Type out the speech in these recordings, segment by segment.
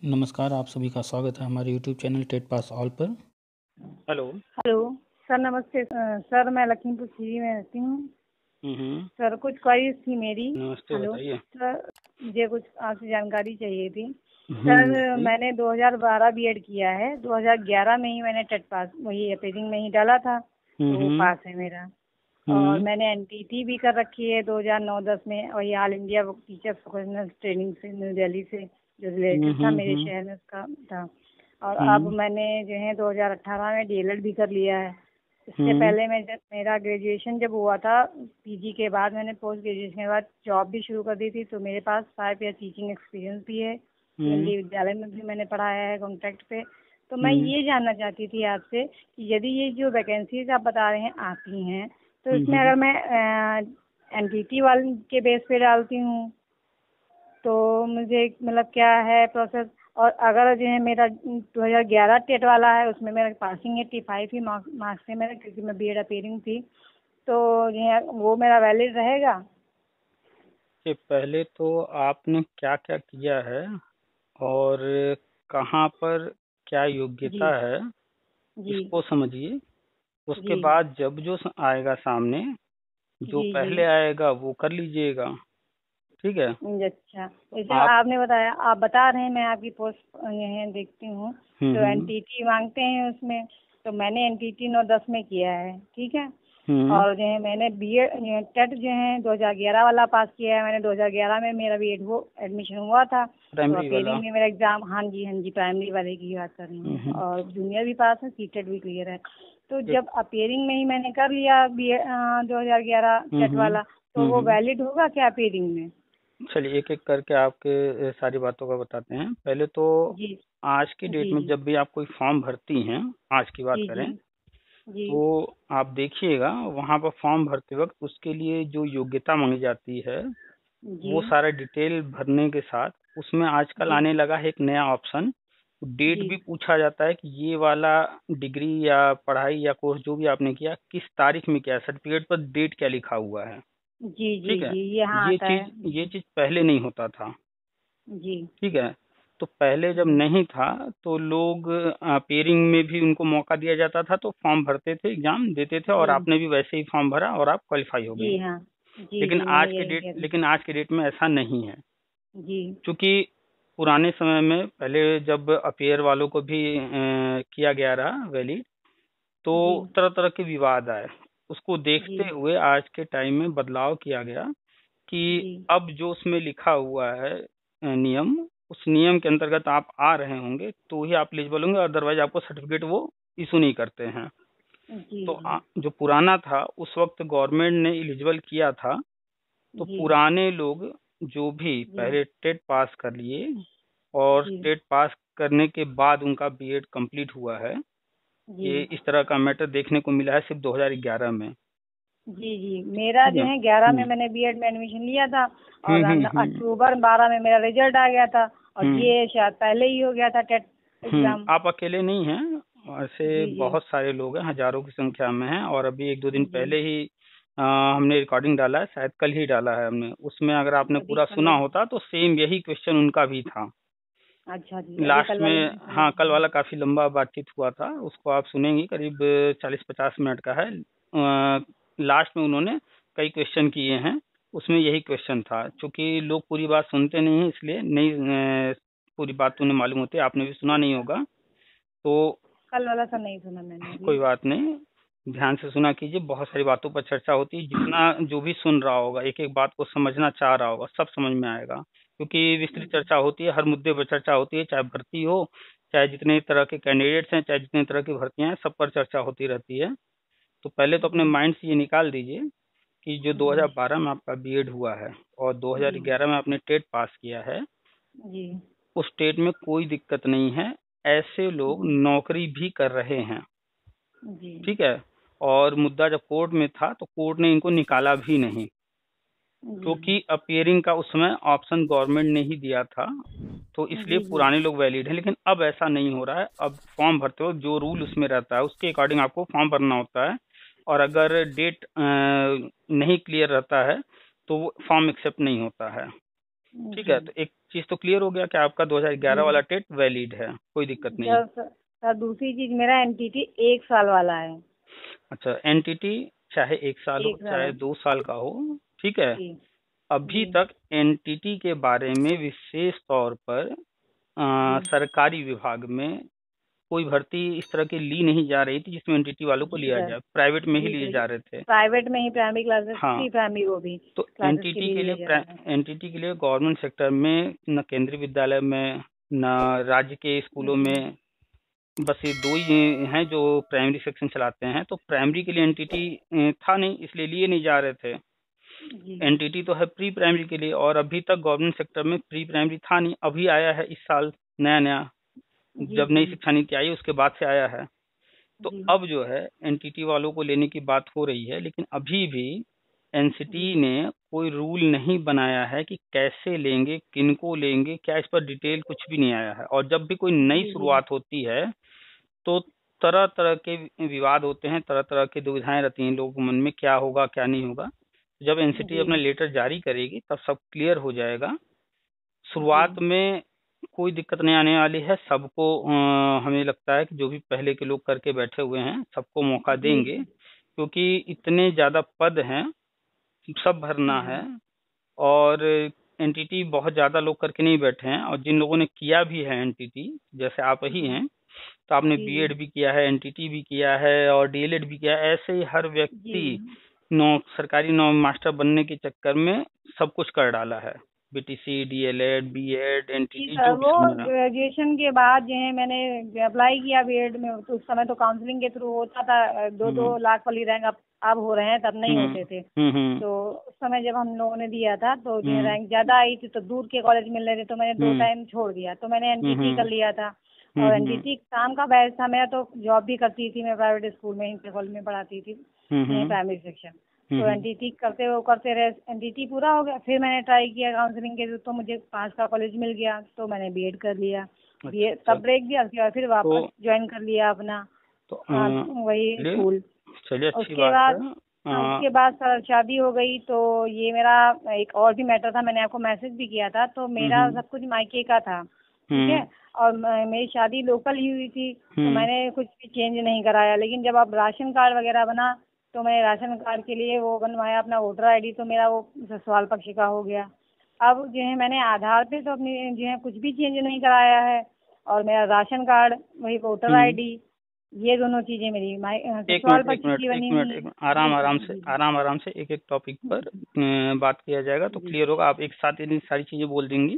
नमस्कार, आप सभी का स्वागत है हमारे YouTube channel TET pass all पर। हेलो। हेलो सर, नमस्ते सर। मैं लखीमपुर खीरी में रहती हूँ। सर कुछ क्वारीज थी मेरी। नमस्ते, हेलो बताइए। सर, मुझे कुछ आपसे जानकारी चाहिए थी। सर बताइए। मैंने 2012 बीएड किया है। 2011 में ही मैंने टेट पास, वही अपेयरिंग में ही डाला था, तो वो पास है मेरा। और मैंने एनटीटी भी कर रखी है 2009-10 में, वही all India teachers professional training से, न्यू दिल्ली से जो रिलेटेड था मेरे शहर में, उसका था। और अब मैंने जो है 2018 में डीएलएड भी कर लिया है। इससे पहले मैं जब मेरा ग्रेजुएशन जब हुआ था, पीजी के बाद मैंने पोस्ट ग्रेजुएशन के बाद जॉब भी शुरू कर दी थी, तो मेरे पास 5 ईयर टीचिंग एक्सपीरियंस भी है। केंद्रीय विद्यालय में भी मैंने पढ़ाया है कॉन्ट्रैक्ट पे। तो मैं ये जानना चाहती थी आपसे कि यदि ये जो वैकेंसीज आप बता रहे हैं आती हैं, तो इसमें अगर मैं एनटीटी वाले के बेस पे डालती हूँ तो मुझे मतलब क्या है प्रोसेस। और अगर जो है मेरा 2011 टेट वाला है, उसमें मेरा पासिंग 85 ही मार्क्स है मेरा, क्योंकि मैं बीएड अपेयरिंग थी, तो जो है वो मेरा वैलिड रहेगा। कि पहले तो आपने क्या क्या किया है और कहाँ पर क्या जी योग्यता है, जी इसको समझिए। उसके जी बाद जब जो आएगा सामने, जो जी जी। पहले आएगा वो कर लीजिएगा। ठीक है। अच्छा, तो जैसे आप आपने बताया, आप बता रहे हैं, मैं आपकी पोस्ट ये देखती हूँ, तो हम्म एनटीटी मांगते हैं उसमें। तो मैंने एनटीटी 9-10 में किया है, ठीक है। हम्म और जो है मैंने बीएड टेट जो है 2011 वाला पास किया है मैंने। 2011 में मेरा बीएड वो एडमिशन हुआ था। तो प्राइमरी वाला। अपेयरिंग में मेरा एग्जाम, हाँ जी हाँ जी, प्राइमरी वाले की बात कर रही हूँ। और जूनियर भी पास है, सीटेट भी क्लियर है। तो जब अपेयरिंग में ही मैंने कर लिया बीएड 2011 टेट वाला, तो वो हम्म वैलिड होगा क्या अपेयरिंग में? चलिए एक एक करके आपके सारी बातों का बताते हैं। पहले तो जी आज की डेट जी में जी जब भी आप कोई फॉर्म भरती हैं, आज की बात जी जी करें जी तो आप देखिएगा वहाँ पर फॉर्म भरते वक्त उसके लिए जो योग्यता मांगी जाती है जी वो सारा डिटेल भरने के साथ उसमें आजकल जी आने लगा है एक नया ऑप्शन। डेट जी भी पूछा जाता है कि ये वाला डिग्री या पढ़ाई या कोर्स जो भी आपने किया किस तारीख में किया, सर्टिफिकेट पर डेट क्या लिखा हुआ है। जी जी ठीक है। जी, यहाँ ये आता चीज है। ये चीज पहले नहीं होता था। जी ठीक है। तो पहले जब जी नहीं था तो लोग पेयरिंग में भी उनको मौका दिया जाता था, तो फॉर्म भरते थे, एग्जाम देते थे, और जी आपने भी वैसे ही फॉर्म भरा और आप क्वालिफाई हो गई। जी हाँ जी जी, मैं यही कह रही लेकिन आज के डेट में ऐसा नहीं है। हूँ। जी क्योंकि पुराने समय में पहले जब अपेयर वालों को भी किया गया रहा वैलिड, तो जी तरह तरह के विवाद आए। उसको जी देखते हुए आज के टाइम में बदलाव किया गया कि जी अब जो उसमें लिखा हुआ है नियम, उस नियम के अंतर्गत आप आ रहे होंगे तो ही आप एलिजिबल होंगे, अदरवाइज आपको सर्टिफिकेट वो इशू नहीं करते हैं। जी तो जी जो पुराना था उस वक्त गवर्नमेंट ने एलिजिबल किया था, तो जी पुराने लोग जो भी जी पहले टेट पास कर लिए और जी टेट पास करने के बाद उनका बीएड कंप्लीट हुआ है, जी ये इस तरह का मैटर देखने को मिला है सिर्फ 2011 में। जी जी, मेरा ठीक जो है। है 11 में मैंने बीएड में एडमिशन लिया था। और हम्म अक्टूबर 12 में मेरा रिजल्ट आ गया था। और हम्म ये शायद पहले ही हो गया था टेट एग्जाम। आप अकेले नहीं हैं, ऐसे जी जी बहुत सारे लोग हैं, हजारों की संख्या में हैं। और अभी एक दो दिन जी, पहले ही हमने रिकॉर्डिंग डाला है, शायद कल ही डाला है हमने। उसमें अगर आपने अभी पूरा कल। सुना होता तो सेम यही क्वेश्चन उनका भी था अच्छा जी, अभी लास्ट कल वाले में। मैंने सुना हाँ, कल नहीं। वाला काफी लंबा बातचीत हुआ था, उसको आप सुनेंगी, करीब 40-50 मिनट का है। लास्ट में उन्होंने कई क्वेश्चन किए हैं, उसमें यही क्वेश्चन था। क्योंकि लोग पूरी बात सुनते नहीं हैं, इसलिए नहीं पूरी बात तो उन्हें मालूम होती है, आपने भी सुना नहीं होगा। तो कल वाला तो नहीं सुना मैंने अभी। कोई बात नहीं, ध्यान से सुना कीजिए। बहुत सारी बातों पर चर्चा होती है, जितना जो भी सुन रहा होगा, एक एक बात को समझना चाह रहा होगा, सब समझ में आएगा। क्योंकि विस्तृत जी चर्चा होती है, हर मुद्दे पर चर्चा होती है, चाहे भर्ती हो, चाहे जितने तरह के कैंडिडेट्स हैं, चाहे जितने तरह की भर्तियां हैं, सब पर चर्चा होती रहती है। तो पहले तो अपने जी माइंड से ये निकाल दीजिए कि जो जी 2012 में आपका बीएड हुआ है और जी 2011 में आपने टेट पास किया है, जी उस टेट में कोई दिक्कत नहीं है। ऐसे लोग जी नौकरी भी कर रहे हैं। जी ठीक है। और मुद्दा जब कोर्ट में था तो कोर्ट ने इनको निकाला भी नहीं, जी क्योंकि अपियरिंग का उस समय ऑप्शन गवर्नमेंट ने ही दिया था। तो इसलिए जी जी पुराने लोग वैलिड हैं। लेकिन अब ऐसा नहीं हो रहा है। अब फॉर्म भरते हो जो रूल उसमें रहता है उसके अकॉर्डिंग आपको फॉर्म भरना होता है। और अगर डेट नहीं क्लियर रहता है तो वो फॉर्म एक्सेप्ट नहीं होता है। ठीक है, तो एक चीज तो क्लियर हो गया कि आपका 2011 वाला टेट वैलिड है, कोई दिक्कत नहीं। सर दूसरी चीज, मेरा एनटीटी 1 साल वाला है। अच्छा, एनटीटी चाहे 1 साल हो चाहे 2 साल का हो, ठीक है। अभी तक एनटीटी के बारे में विशेष तौर पर सरकारी विभाग में कोई भर्ती इस तरह की ली नहीं जा रही थी जिसमें एनटीटी वालों को लिया जाए, प्राइवेट में ही लिए जा रहे थे। प्राइवेट में ही प्राइमरी क्लासेस, हाँ, प्री प्राइमरी वो भी। तो एनटीटी के लिए गवर्नमेंट सेक्टर में न केंद्रीय विद्यालय में न राज्य के स्कूलों में, बस ये दो ही हैं जो प्राइमरी सेक्शन चलाते हैं। तो प्राइमरी के लिए एनटीटी था नहीं, इसलिए लिए नहीं जा रहे थे। एनटीटी तो है प्री प्राइमरी के लिए, और अभी तक गवर्नमेंट सेक्टर में प्री प्राइमरी था नहीं, अभी आया है इस साल नया जब नई शिक्षा नीति आई उसके बाद से आया है। तो अब जो है एनटीटी वालों को लेने की बात हो रही है, लेकिन अभी भी एनसीटी ने कोई रूल नहीं बनाया है कि कैसे लेंगे, किनको लेंगे, क्या इस पर डिटेल कुछ भी नहीं आया है। और जब भी कोई नई शुरुआत होती है तो तरह तरह के विवाद होते हैं, तरह तरह की दुविधाएं रहती हैं लोगों के मन में, क्या होगा क्या नहीं होगा। जब एनसीटी अपना लेटर जारी करेगी तब सब क्लियर हो जाएगा। शुरुआत में कोई दिक्कत नहीं आने वाली है, सबको हमें लगता है कि जो भी पहले के लोग करके बैठे हुए हैं सबको मौका देंगे, क्योंकि इतने ज्यादा पद हैं, सब भरना है। और एनटीटी बहुत ज्यादा लोग करके नहीं बैठे हैं, और जिन लोगों ने किया भी है एनटीटी, जैसे आप ही हैं, तो आपने बीएड भी किया है, एनटीटी भी किया है और डीएलएड भी किया है। ऐसे ही हर व्यक्ति सरकारी मास्टर बनने के चक्कर में सब कुछ कर डाला है, बीटीसी, डीएलएड, बीएड, एनटीटी, जो भी वो ग्रेजुएशन के बाद जो है मैंने अप्लाई किया बीएड में, तो उस समय तो काउंसलिंग के थ्रू होता था, 2-2 लाख वाली रैंक अब हो रहे हैं, तब नहीं होते थे। तो उस समय जब हम लोगों ने दिया था तो जो रैंक ज्यादा आई थी तो दूर के कॉलेज मिल रहे थे, तो मैंने 2 टाइम छोड़ दिया, तो मैंने एनटीटी कर लिया था। और एनटीटी काम का बैच था मेरा, तो जॉब भी करती थी मैं, प्राइवेट स्कूल में इंटर कॉलेज में पढ़ाती थी प्राइमरी सेक्शन। तो एनटीटी करते रहे, एनटीटी पूरा हो गया, फिर मैंने ट्राई किया काउंसलिंग के, तो मुझे 5 का कॉलेज मिल गया, तो मैंने बीएड कर लिया। बीएड तब ब्रेक दिया, उसके बाद फिर वापस ज्वाइन कर लिया अपना तो वही स्कूल। चलिए, अच्छी बात है। उसके बाद सर शादी हो गई, तो ये मेरा एक और भी मैटर था, मैंने आपको मैसेज भी किया था। तो मेरा सब कुछ मायके का था, ठीक है, और मेरी शादी लोकल ही हुई थी, तो मैंने कुछ भी चेंज नहीं कराया। लेकिन जब अब राशन कार्ड वगैरह बना तो मैंने राशन कार्ड के लिए वो बनवाया अपना वोटर आईडी, तो मेरा वो ससुराल पक्ष का हो गया। अब जो है मैंने आधार पे तो अपनी जो है कुछ भी चेंज नहीं कराया है, और मेरा राशन कार्ड वही वोटर आईडी, ये दोनों चीजें मेरी ससुराल पक्ष की बनी हुई। आराम से एक एक टॉपिक पर बात किया जाएगा तो क्लियर होगा। आप एक साथ इतनी सारी चीजें बोल देंगी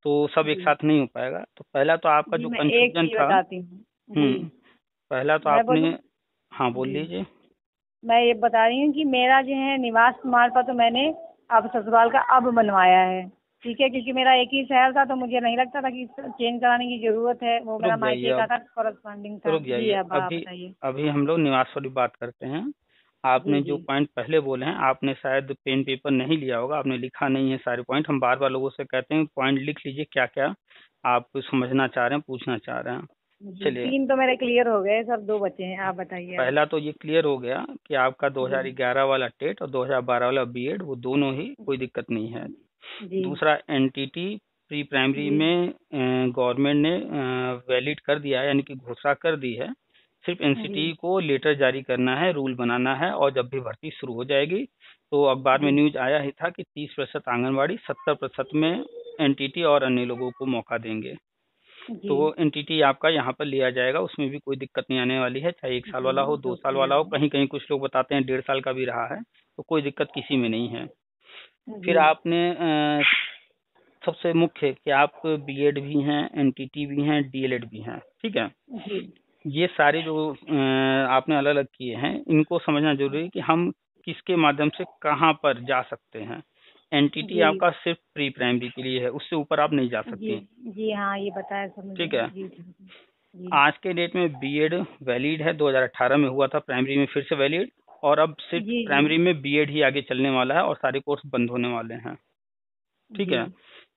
तो सब एक साथ नहीं हो पाएगा। तो पहला तो आपका जो कंफ्यूजन था, पहला तो आपने, हाँ बोल लीजिए। मैं ये बता रही हूँ कि मेरा जो है निवास प्रमाण पत्र मैंने अब ससुराल का अब बनवाया है, ठीक है, क्योंकि मेरा एक ही शहर था तो मुझे नहीं लगता था कि चेंज कराने की जरूरत है, वो मेरा मायके का था, कॉरेस्पॉन्डिंग था। जी, अभी हम लोग निवास वाली बात करते हैं। आपने जो पॉइंट पहले बोले हैं, आपने शायद पेन पेपर नहीं लिया होगा, आपने लिखा नहीं है सारे पॉइंट। हम बार बार लोगों से कहते हैं पॉइंट लिख लीजिए, क्या क्या आप समझना चाह रहे हैं, पूछना चाह रहे हैं। चलिए, 3 तो मेरे क्लियर हो गए, सब 2 बचे हैं, आप बताइए। पहला तो ये क्लियर हो गया कि आपका 2011 वाला टेट और 2012 वाला बीएड, वो दोनों ही कोई दिक्कत नहीं है। दूसरा, एनटीटी प्री प्राइमरी में गवर्नमेंट ने वैलिड कर दिया है, यानी कि घोषणा कर दी है। सिर्फ एनसीटी को लेटर जारी करना है, रूल बनाना है, और जब भी भर्ती शुरू हो जाएगी तो अखबार में न्यूज आया ही था कि 30% आंगनबाड़ी, 70% में एनटीटी और अन्य लोगों को मौका देंगे। तो एनटीटी आपका यहाँ पर लिया जाएगा, उसमें भी कोई दिक्कत नहीं आने वाली है, चाहे 1 साल वाला हो, 2 साल वाला हो, कहीं कहीं कुछ लोग बताते हैं 1.5 साल का भी रहा है, तो कोई दिक्कत किसी में नहीं है। फिर आपने सबसे मुख्य कि आप बीएड भी हैं, एनटीटी भी हैं, डीएलएड भी हैं, ठीक है। ये सारे जो आपने अलग अलग किए हैं, इनको समझना जरूरी है कि हम किसके माध्यम से कहाँ पर जा सकते हैं। एनटीटी आपका सिर्फ प्री प्राइमरी के लिए है, उससे ऊपर आप नहीं जा सकते। जी हाँ, ये बताया सर मुझे। ठीक है। आज के डेट में बीएड वैलिड है, 2018 में हुआ था प्राइमरी में फिर से वैलिड, और अब सिर्फ प्राइमरी में बीएड ही आगे चलने वाला है और सारे कोर्स बंद होने वाले हैं, ठीक है।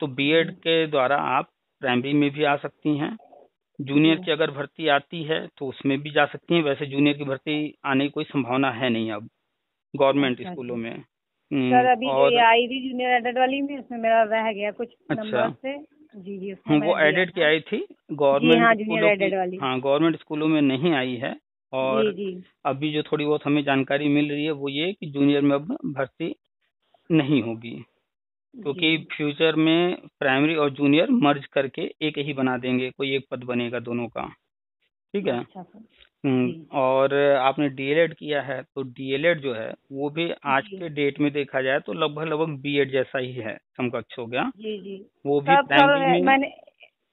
तो बीएड के द्वारा आप प्राइमरी में भी आ सकती हैं, जूनियर की अगर भर्ती आती है तो उसमें भी जा सकती हैं। वैसे जूनियर की भर्ती आने की कोई संभावना है नहीं अब गवर्नमेंट स्कूलों में, सर अभी जो ये और आई थी जूनियर एडेड वाली में, उसमें मेरा रह गया कुछ अच्छा नंबर से। जी जी, उसमें वो मैंने दिया एडेड की था। आई थी जी हाँ, गवर्नमेंट जूनियर स्कूलों की। एडेड वाली। हाँ गवर्नमेंट स्कूलों में नहीं आई है। जी और जी अभी जो थोड़ी बहुत हमें जानकारी मिल रही है वो ये कि जूनियर में अब भर्ती नहीं होगी, जी। क्योंकि फ्यूचर में प्राइमरी और जूनियर मर्ज करके एक ही बना देंगे, कोई एक पद बनेगा दोनों का। ठीक है। अच्छा सर। जी और आपने डीएलएड किया है तो डीएलएड जो है वो भी आज जी के डेट में देखा जाए तो लगभग लगभग बीएड जैसा ही है, समकक्ष हो गया। जी जी। वो भी तब प्राइमरी सर में। मैंने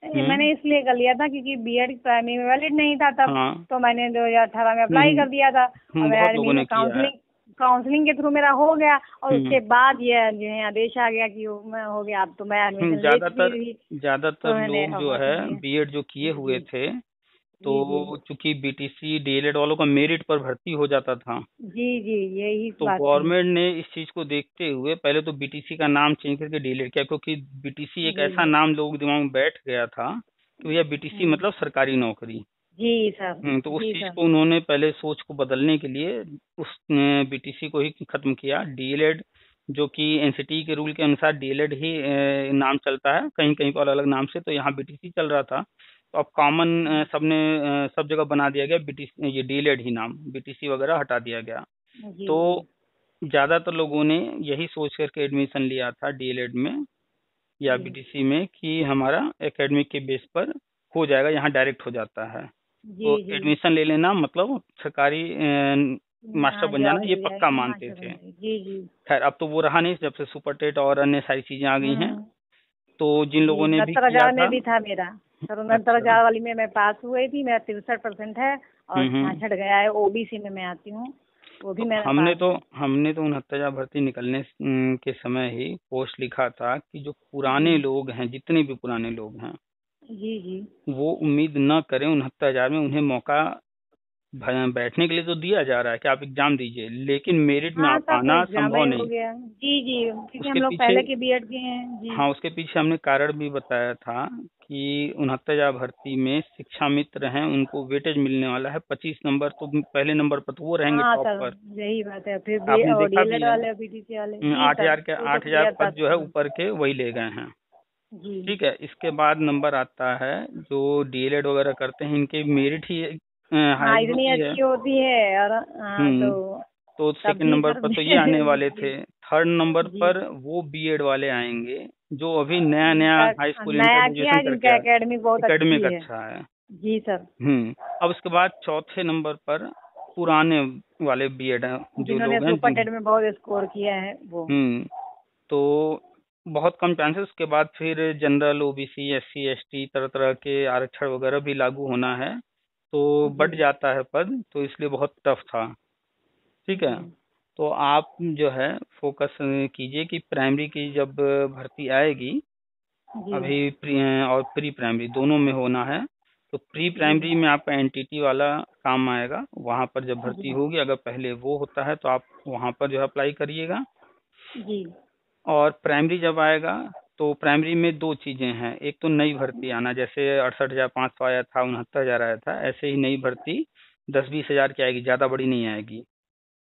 हम्म। मैंने इसलिए कर लिया था क्योंकि बीएड प्राइमरी में वैलिड नहीं था तब। हाँ। तो मैंने 2018 में अप्लाई कर दिया था, और मेरा बहुत लोगों एडमिशन ने किया है। काउंसलिंग के थ्रू मेरा हो गया, और हम्म। उसके बाद ये जो है आदेश आ गया कि मैं हो गया, अब तो मैं एडमिशन ले चुकी ज्यादातर थी। तो ज्यादातर मैंने लोग जो ऑफर है कर दिया। बीएड जो किए जी हुए थे, जी जी तो चूंकि बीटीसी डीएलएड वालों का मेरिट पर भर्ती हो जाता था, जी जी, यही तो बात थी। गवर्नमेंट ने इस चीज को देखते हुए पहले तो बीटीसी का नाम चेंज करके डीएलएड किया, क्योंकि बीटीसी एक जी ऐसा जी। नाम लोगों के दिमाग में बैठ गया था कि भैया बीटीसी हम्म, मतलब सरकारी नौकरी। जी सर। तो उस जी चीज सर। को उन्होंने पहले सोच को बदलने के लिए उस बीटीसी को ही खत्म किया। डीएलएड जो कि एनसीटी के रूल के अनुसार डीएलएड ही नाम चलता है, कहीं कहीं पर अलग अलग नाम से, तो यहाँ बीटीसी चल रहा था। तो अब कॉमन सबने सब जगह बना दिया गया बीटीसी, ये डीएलएड ही नाम, बीटीसी वगैरह हटा दिया गया। जी तो जी ज्यादातर लोगों ने यही सोच करके एडमिशन लिया था डीएलएड में या जी बीटीसी में कि हमारा एकेडमिक के बेस पर हो जाएगा, यहाँ डायरेक्ट हो जाता है। जी तो जी। एडमिशन ले लेना मतलब सरकारी मास्टर हाँ, बन जाना, जॉब ये मिल पक्का जाएगी, मानते मास्टर थे। बन जाएगी। जी जी। खैर अब तो वो रहा नहीं, जब से सुपर टेट और अन्य सारी चीजें आ गई हैं। हम्म। तो जिन जी, लोगों ने भी 69,000 किया में था। भी था मेरा। सर 69,000 अच्छा। वाली में मैं पास हुई थी, मेरा 63% है, और हम्म। 66 गया है, ओबीसी में मैं आती हूँ, वो भी तो मेरा पास है। हमने तो 69,000 भर्ती निकलने के समय ही पोस्ट लिखा था कि जो जी पुराने लोग हैं, जितने भी पुराने लोग हैं, जी जी। वो उम्मीद न करें 69,000 में। उन्हें मौका बैठने के लिए तो दिया जा रहा है कि आप एग्जाम दीजिए, लेकिन मेरिट में हाँ, आप तब तो आना एग्जाम संभव ही हो नहीं। गया। जी जी, क्योंकि हम उसके लोग पीछे, पहले के बीएड के हैं। जी हाँ उसके पीछे हमने कारण भी बताया था कि 69,000 भर्ती में शिक्षा मित्र हैं, उनको वेटेज मिलने वाला है 25 नंबर, तो पहले नंबर पर तो वो रहेंगे हाँ टॉप सर, पर। यही बात है। फिर बी आपने और देखा भी डीएलएड है। वाले, बीटीसी वाले। जी आठ सर, हजार के वो तो 8,000 क्लियर था पद जो है सब। ऊपर के वही ले गए हैं। जी। ठीक है। इसके बाद नंबर आता है जो डीएलएड वगैरह करते हैं, इनके मेरिट ही हाँ, हाई इतनी होती है। अच्छी होती है, और हाँ तो हम्म। तो तब सेकंड भी नंबर सर पर तो ये आने वाले जी थे। थर्ड नंबर जी। पर वो बीएड वाले आएंगे जो अभी नया नया जिनका हाई स्कूल इंटर नया किया ग्रेजुएशन है, करके जिनका आए। एकेडमी बहुत अच्छी एकेडमिक है। अच्छा है। जी सर। अब उसके बाद चौथे नंबर पर पुराने वाले बीएड जो जिन्होंने लोग हैं सुपर टेट में बहुत स्कोर किया है वो। तो बहुत कम चांसेस। उसके बाद फिर जनरल, ओबीसी, एससी, एसटी, तरह तरह के आरक्षण वगैरह भी लागू होना है, तो जी बढ़ जाता है पद, तो इसलिए बहुत टफ था। ठीक है। जी तो आप जो है फोकस कीजिए कि प्राइमरी की जब भर्ती आएगी, जी अभी और प्री प्राइमरी दोनों में होना है, तो प्री जी प्राइमरी में आपका एनटीटी वाला काम आएगा। वहाँ पर जब भर्ती जी होगी, अगर पहले वो होता है तो आप वहाँ पर जो है अप्लाई करिएगा। जी। और प्राइमरी जब आएगा तो प्राइमरी में दो चीजें हैं, एक तो नई भर्ती आना, जैसे 68,500 आया था, 69,000 आया था, ऐसे ही नई भर्ती 10-20 हजार की आएगी, ज्यादा बड़ी नहीं आएगी।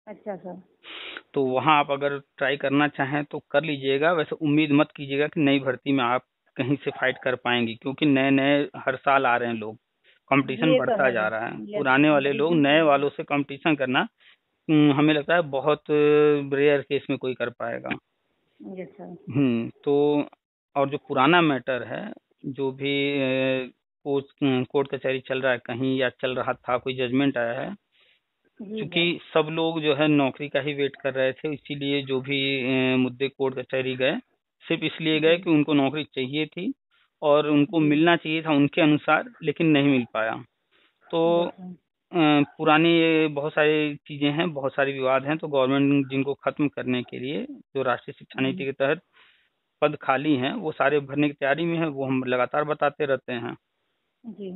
अच्छा सर। तो वहाँ आप अगर ट्राई करना चाहें तो कर लीजिएगा। वैसे उम्मीद मत कीजिएगा कि नई भर्ती में आप कहीं से फाइट कर पाएंगी, क्योंकि नए नए हर साल आ रहे हैं लोग, कंपटीशन ये तो बढ़ता है जा सर। रहा है। यस, पुराने वाले लोग कंपटीशन तो नए है। वालों से कंपटीशन करना, हमें लगता है बहुत रेयर केस में कोई कर पाएगा। Yes sir. तो और जो पुराना मैटर है, जो भी कोर्ट कोर्ट कचहरी चल रहा है कहीं, या चल रहा था, कोई जजमेंट आया है, जी क्योंकि सर। सब लोग जो है नौकरी का ही वेट कर रहे थे, इसीलिए जो भी मुद्दे कोर्ट कचहरी गए, सिर्फ इसलिए गए जी कि उनको नौकरी चाहिए थी और उनको जी। मिलना चाहिए था उनके अनुसार, लेकिन नहीं मिल पाया। तो यस सर। पुरानी ये बहुत सारी चीजें हैं, बहुत सारे विवाद हैं, तो गवर्नमेंट जिनको खत्म करने के लिए जो राष्ट्रीय शिक्षा नीति के तहत पद खाली हैं वो सारे भरने की तैयारी में है, वो हम लगातार बताते रहते हैं। जी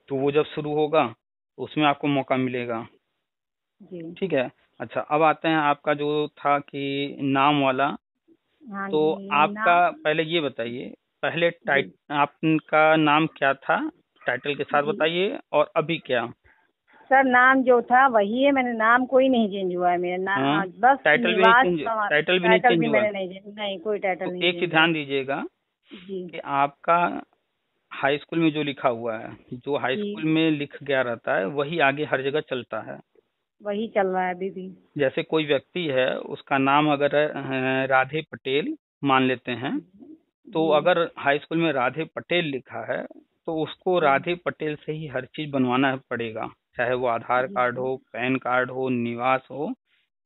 तो वो जब शुरू होगा तो उसमें आपको मौका मिलेगा। जी। ठीक है। अच्छा, अब आते हैं आपका जो था कि नाम वाला। हाँ तो जी ना। आपका पहले ये बताइए, पहले जी आपका नाम क्या था, टाइटल के साथ जी। बताइए, और अभी क्या। सर नाम जो था वही है, मैंने नाम कोई नहीं चेंज हुआ है मेरा नाम। हाँ, बस टाइटल भी निवास नहीं चेंज, टाइटल भी नहीं चेंज हुआ। मैंने नहीं कोई टाइटल तो नहीं एक चीज चेंज ध्यान दीजिएगा जी कि आपका हाई स्कूल में जो लिखा हुआ है, जो हाई जी स्कूल में लिख गया रहता है वही आगे हर जगह चलता है। वही चल रहा है अभी भी। जैसे कोई व्यक्ति है, उसका नाम अगर राधे पटेल मान लेते हैं, तो जी अगर हाई स्कूल में राधे पटेल लिखा है तो उसको जी राधे पटेल से ही हर चीज बनवाना पड़ेगा, चाहे वो आधार जी कार्ड हो, पैन कार्ड हो, निवास हो,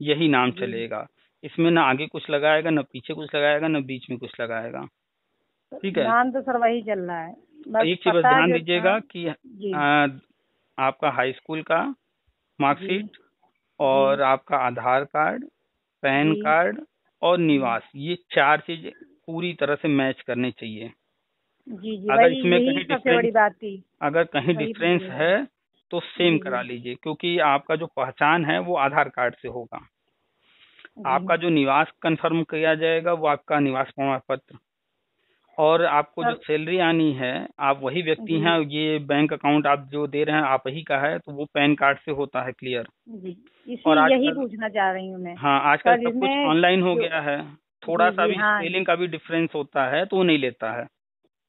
यही नाम जी चलेगा। इसमें ना आगे कुछ लगाएगा, ना पीछे कुछ लगाएगा, ना बीच में कुछ लगाएगा। ठीक है। नाम तो सर वही चल रहा है, बस एक चीज बस पता ध्यान जो था। दीजिएगा कि जी आपका हाई स्कूल का जी मार्कशीट जी और आपका आधार कार्ड, पैन जी कार्ड और जी निवास, ये चार चीज पूरी तरह से मैच करने चाहिए। जी जी अगर वही इसमें यही कहीं सबसे डिफरेंस बड़ी बात थी। अगर कहीं वही डिफरेंस पूछने है का। तो सेम जी जी करा लीजिए, क्योंकि आपका जो पहचान है वो आधार कार्ड से होगा। जी आपका जो निवास कंफर्म किया जाएगा वो आपका निवास प्रमाण पत्र, और आपको जो सर सैलरी आनी है, आप वही व्यक्ति जी हैं, ये बैंक अकाउंट आप जो दे रहे हैं आप ही का है, तो वो पैन कार्ड से होता है क्लियर। जी और यही आजकल, पूछना चाह रही हूँ मैं। हाँ, आजकल सर सब कुछ जिसमें ऑनलाइन हो जो गया है, थोड़ा जी सा जी भी हाँ स्पेलिंग का भी डिफरेंस होता है तो वो नहीं लेता है।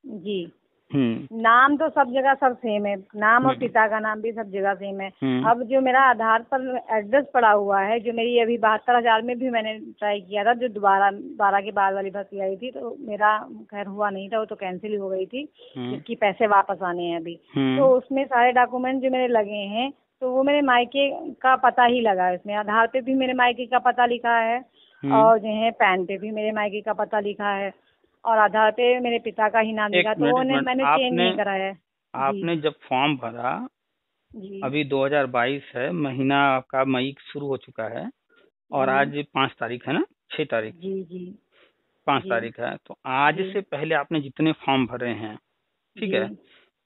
जी हम्म नाम तो सब जगह सब सेम है, नाम और हम्म पिता का नाम भी सब जगह सेम है। हम्म अब जो मेरा आधार पर एड्रेस पड़ा हुआ है, जो मेरी अभी 72,000 में भी मैंने ट्राई किया था, जो दोबारा 12 के बाद वाली भर्ती आई थी, तो मेरा खैर हुआ नहीं था, वो तो कैंसिल हो गई थी, हम्म जिसकी पैसे वापस आने हैं अभी। तो हम्म उसमें सारे डॉक्यूमेंट जो मेरे लगे हैं, तो वो मेरे मायके का पता ही लगा है उसमें। आधार पे भी मेरे मायके का पता लिखा है, हम्म। और जो है पैन पे भी मेरे मायके का पता लिखा है, और आधार पे मेरे पिता का ही नाम लिखा, तो वो एक मिनट, मैंने चेंज आपने नहीं कराया है। जी आपने जब फॉर्म भरा, जी अभी 2022 है, महीना आपका मई शुरू हो चुका है, और जी आज 5 तारीख है ना, 6 तारीख, जी जी 5 तारीख है, तो आज जी से पहले आपने जितने फॉर्म भरे हैं, ठीक जी है,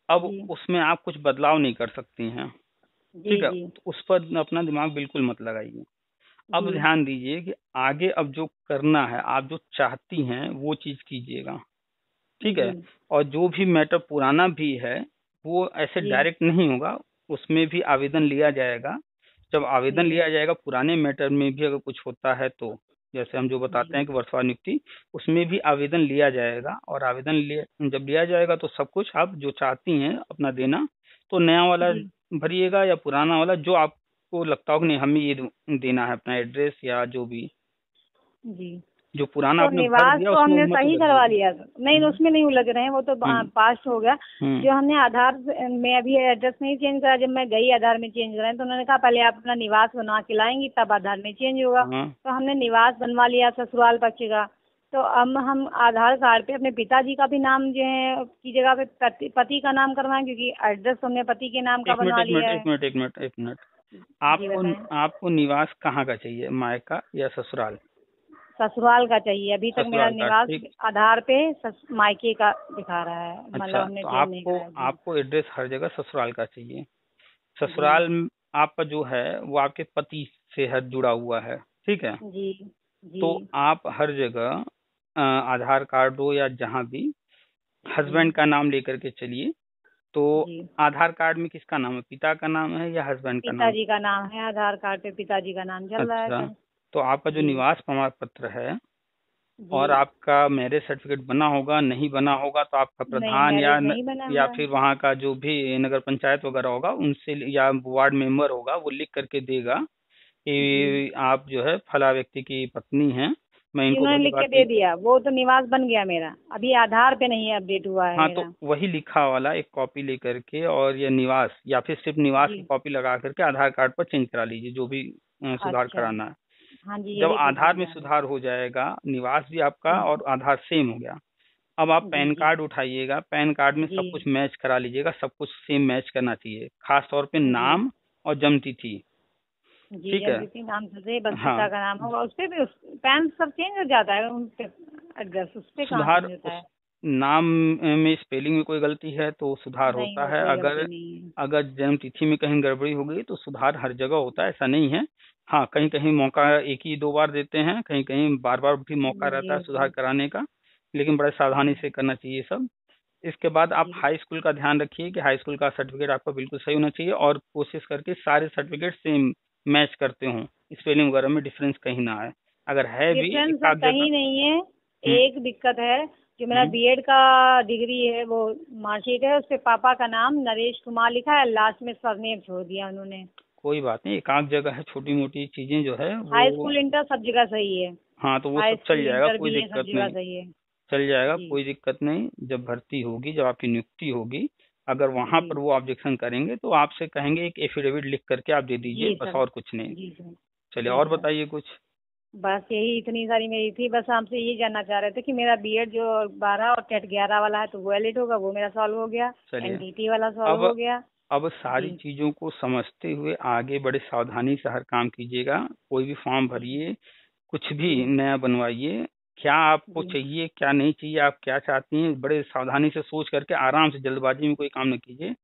अब जी उसमें आप कुछ बदलाव नहीं कर सकती हैं। जी ठीक है, जी तो उस पर अपना दिमाग बिल्कुल मत लगाइए। अब जी ध्यान दीजिए कि आगे अब जो करना है, आप जो चाहती हैं वो चीज कीजिएगा। ठीक जी है। और जो भी मैटर पुराना भी है वो ऐसे जी डायरेक्ट नहीं होगा, उसमें भी आवेदन लिया जाएगा। जब आवेदन जी लिया जाएगा पुराने मैटर में भी अगर कुछ होता है तो, जैसे हम जो बताते जी हैं कि वर्षवार नियुक्ति, उसमें भी आवेदन लिया जाएगा, और आवेदन जब लिया जाएगा तो सब कुछ आप जो चाहती हैं अपना देना, तो नया वाला जी भरिएगा या पुराना वाला जो आपको लगता हो कि नहीं हमें ये देना है अपना एड्रेस या जो भी, जी जो पुराना तो आपने भर निवास दिया तो उसमें हमने मत सही करवा उलझिएगा। लिया था। नहीं हम्म उसमें नहीं उलझ रहे हैं, वो तो हम्म पास हो गया। हम्म जो हमने आधार में अभी एड्रेस नहीं चेंज करा, जब मैं गई आधार में चेंज कराने, तो उन्होंने कहा पहले आप अपना निवास बनवा के लाएंगी तब आधार में चेंज होगा। हाँ तो हमने निवास बनवा लिया ससुराल पक्ष का। तो अब हम आधार कार्ड पे अपने पिताजी का भी नाम जो है की जगह पे पति का नाम करवाएं, क्योंकि एड्रेस हमने पति के नाम का एक मिनट बनवा एक मिनट लिया है। एक मिनट एक मिनट एक मिनट, जी आपको बताएं। आपको निवास कहाँ का चाहिए, मायका या ससुराल? ससुराल का चाहिए, अभी तक मेरा ससुराल का, निवास ठीक। आधार पे मायके का दिखा रहा है, मतलब अच्छा, हमने तो चेंज नहीं आपको कराया। जी आपको एड्रेस हर जगह ससुराल का चाहिए। जी ससुराल आपका जो है वो आपके पति से है जुड़ा हुआ है, ठीक है। जी जी तो आप हर जगह आधार कार्ड हो या जहाँ भी जी हस्बैंड का नाम लेकर के चलिए। तो जी आधार कार्ड में किसका नाम है, पिता का नाम है या हस्बैंड का नाम? पिताजी का नाम है, आधार कार्ड पे पिताजी का नाम चल रहा है अच्छा, सर। तो आपका जो जी निवास प्रमाण पत्र है जी और आपका मैरिज सर्टिफिकेट बना होगा, नहीं बना होगा तो आपका नहीं प्रधान मैरिज नहीं बना या हुआ है। फिर वहाँ का जो भी नगर पंचायत वगैरह होगा उनसे, या वार्ड मेंबर होगा, वो लिख करके देगा जी कि आप जो है फला व्यक्ति की पत्नी हैं, मैं जी इनको उन्होंने भली लिख के दे भांति। दिया, वो तो निवास बन गया मेरा, अभी आधार पे नहीं अपडेट हुआ है हाँ, तो मेरा। वही लिखा वाला एक कॉपी लेकर के, और ये निवास या फिर सिर्फ निवास जी की कॉपी लगा करके आधार कार्ड पर चेंज करा लीजिए, जो भी सुधार अच्छा कराना है। हाँ जी जब यही पूछना आधार में चाह रहे सुधार हो जाएगा, निवास भी आपका हैं। और आधार सेम हो गया, अब आप जी पैन जी कार्ड उठाइएगा, पैन कार्ड में जी सब कुछ मैच करा लीजिएगा, सब कुछ सेम मैच करना चाहिए, खास तौर पे जी नाम और जन्म तिथि। जी ठीक है। जन्मतिथि नाम से बस हाँ, पिता का नाम होगा, उस पे भी पैन सब चेंज हो जाता है, उन पे एड्रेस उस पे कहाँ सुधार चेंज होता उस है। नाम में स्पेलिंग में कोई गलती है तो सुधार नहीं होता वो है, कोई गलती अगर नहीं है। अगर जन्म तिथि में कहीं गड़बड़ी हो गई तो सुधार हर जगह होता है, ऐसा नहीं है। हाँ, कहीं कहीं मौका एक ही दो बार देते हैं, कहीं कहीं बार बार भी मौका रहता जी है सुधार जी कराने का, लेकिन बड़े सावधानी जी से करना चाहिए सब। इसके बाद आप जी हाई स्कूल का ध्यान रखिए कि हाई स्कूल का सर्टिफिकेट आपका बिल्कुल सही होना चाहिए, और कोशिश करके सारे सर्टिफिकेट सेम मैच करते हों, स्पेलिंग वगैरह में डिफरेंस कहीं ना आए। अगर है भी डिफरेंस एक आध जगह। कहीं नहीं है। हम्म। एक दिक्कत है, जो मेरा हम्म। बीएड का डिग्री है वो मार्कशीट है, उस पे पापा का नाम नरेश कुमार लिखा है, लास्ट में सरनेम छोड़ दिया उन्होंने। कोई बात नहीं, एक आध जगह है, छोटी मोटी चीजें जो है हाई वो। स्कूल इंटर सब जगह सही है। हाँ तो वो हाई सब चल स्कूल जाएगा, इंटर कोई बीए सब दिक्कत जगह नहीं। सही है। चल जाएगा, जी कोई दिक्कत नहीं। जब भर्ती होगी, जब आपकी नियुक्ति होगी, अगर वहां जी पर वो ऑब्जेक्शन करेंगे तो आपसे कहेंगे एक एफिडेविट लिख करके आप दे दीजिए, जी बस, सर। और कुछ नहीं। जी सर। चलिए, जी और सर। बताइए कुछ। बस यही इतनी सारी मेरी थी, बस हमसे ये जानना चाह रहे थे कि मेरा बीएड जो 12 और टेट 11 वाला है तो वो वैलिड होगा, वो मेरा सॉल्व हो गया। चलिए, एनटीटी वाला सॉल्व अब हो गया। अब सारी जी चीजों को समझते हुए आगे बड़े सावधानी से हर काम कीजिएगा। कोई भी फॉर्म जी भरिए, कुछ भी जी नया बनवाइए, क्या आपको जी चाहिए क्या नहीं चाहिए, आप क्या चाहती हैं, बड़े सावधानी से सोच करके आराम से, जल्दबाजी में कोई काम न कीजिए।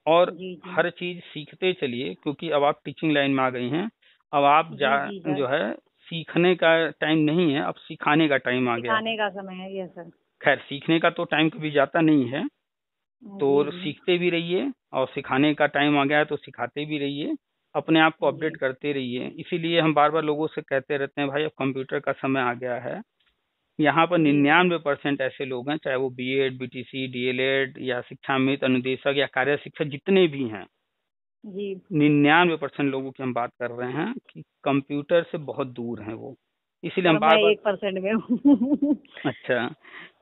और जी जी हर चीज सीखते चलिए, क्योंकि अब आप टीचिंग लाइन में आ गई हैं। अब आप जी जी सर। जो है, सीखने का टाइम नहीं है, अब सिखाने का टाइम आ गया है। सिखाने का समय है ये सर। खैर, सीखने का तो टाइम कभी जाता नहीं है, जी तो जी सीखते भी रहिए, और सिखाने का टाइम आ गया है तो सिखाते भी रहिए। अपने आप को जी अपडेट करते रहिए। इसीलिए हम बार बार लोगों से कहते रहते हैं, भाई अब कंप्यूटर का समय आ गया है। यहाँ पर जी सर। 99% ऐसे लोग हैं, चाहे वो बीएड, बीटीसी, डीएलएड या शिक्षामित्र, अनुदेशक या कार्य शिक्षक जितने भी हैं, जी 99% लोगों की हम बात कर रहे हैं कि कंप्यूटर से बहुत दूर हैं वो। इसीलिए हम सर बार मैं बार। 1% में हूँ। अच्छा,